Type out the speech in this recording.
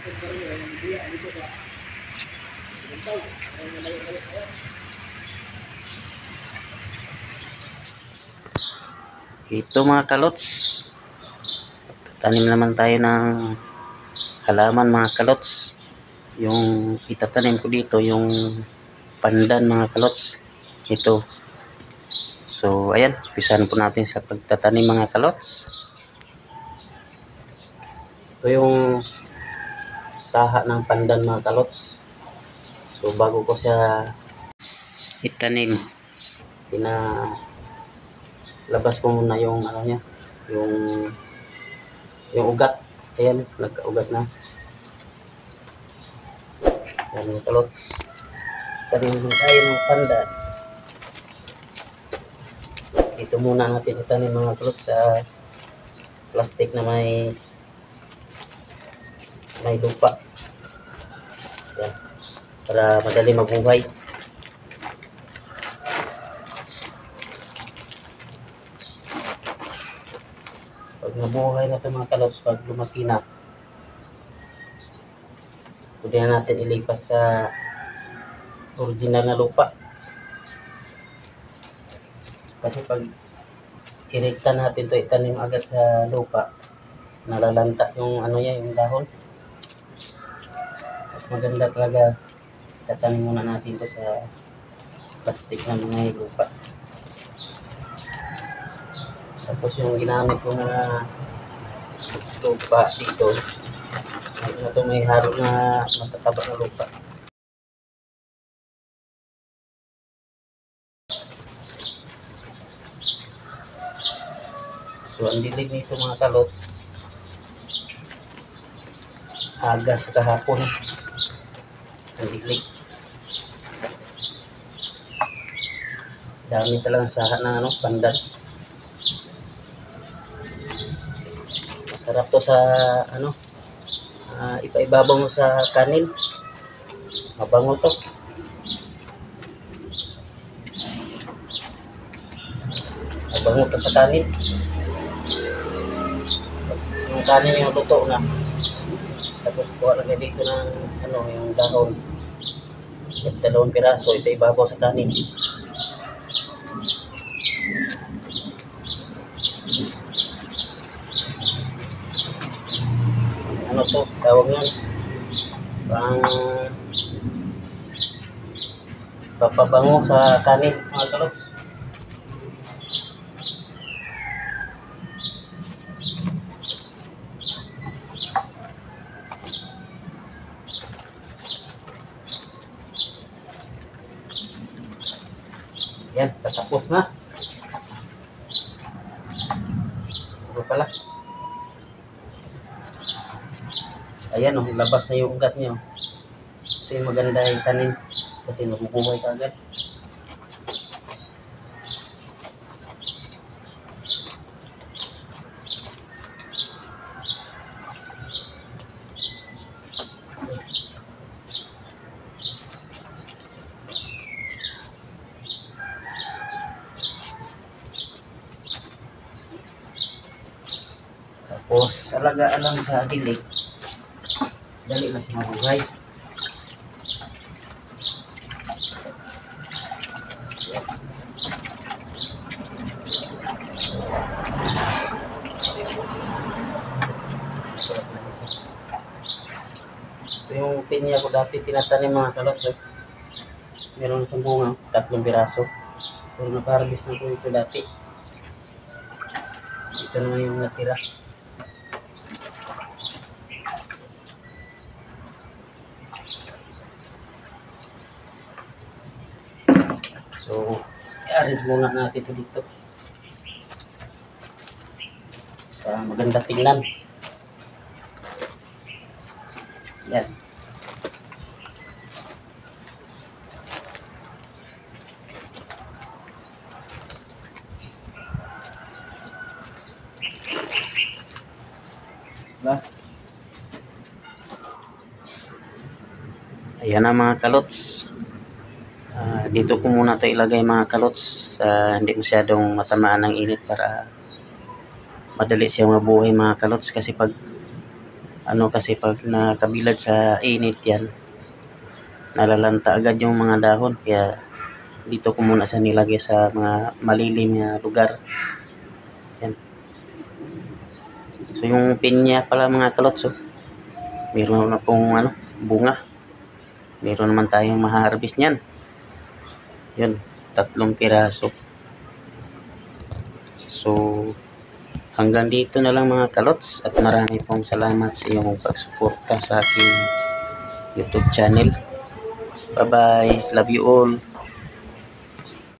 Ito mga kalots, tanim naman tayo ng halaman mga kalots. Yung itatanim ko dito yung pandan mga kalots. Ito. So ayan, pisahan po natin sa pagtatanim mga kalots. Ito yung saha ng pandan mga kalots. So bago ko siya itanim, labas ko muna yung ano niya, yung ugat. Ayan, nagka-ugat na. Ayan mga kalots, tanim tayo ng pandan. Ito muna natin itanim mga kalots sa plastic na may lupa. Ayan, para madali mabuhay. Pag nabuhay na ito mga kalots, pag lumaki na, pwede na natin ilipat sa original na lupa. Kasi pag irekta natin ito, itanim agad sa lupa, nalalanta yung ano niya, yung dahon. Mas maganda talaga tatanim muna natin ito sa plastic na mga lupa. Tapos yung ginamit ko mga lupa dito, ito may haro na matataba na lupa. So ang dilig nito mga kalots, aga sa kahapon ang dilig. Dami talagang saha ng pandan. Masarap to sa ipaibabaw mo sa kanin. Mabango to. Mabango to sa kanin. Yung kanin yung luto na. Tapos kuha na dito ng yung dahon. At 2 piraso, ito ibabaw sa kanin. Ano to, tawag yan, papabango sa kanin mga kalots. Yan, tatapos na. Ito pala. Ayan labas na yung ugat niyo. Ito yung maganda yung tanim kasi mabubuhay ka agad. Tapos alagaan lang sa dilig, dali na siya mabuhay. Ito yung pinya ko dati tinatanim mga kalots. Meron sa bunga, 3 piraso. Pero naka-harvest na ko ito dati. Ito naman yung natira. So, i-arrange muna natin ito dito. Para maganda tingnan. Yan. Diba? Ayan na mga kalots. Dito ko muna ito ilagay mga kalots. Hindi masyadong matamaan ng init para madali siya mabuhay mga kalots. Kasi pag Ano kasi pag nakabilad sa init yan, nalalanta agad yung mga dahon, kaya dito ko muna siya nilagay sa mga malilim na lugar. Yan. So yung pinya pala mga kalots, oh, meron na pong bunga. Meron naman tayong ma-harvest niyan. Yun, 3 piraso. So hanggang dito na lang mga kalots, at marami pong salamat sa iyong pagsuporta sa aking YouTube channel. Bye bye, love you all.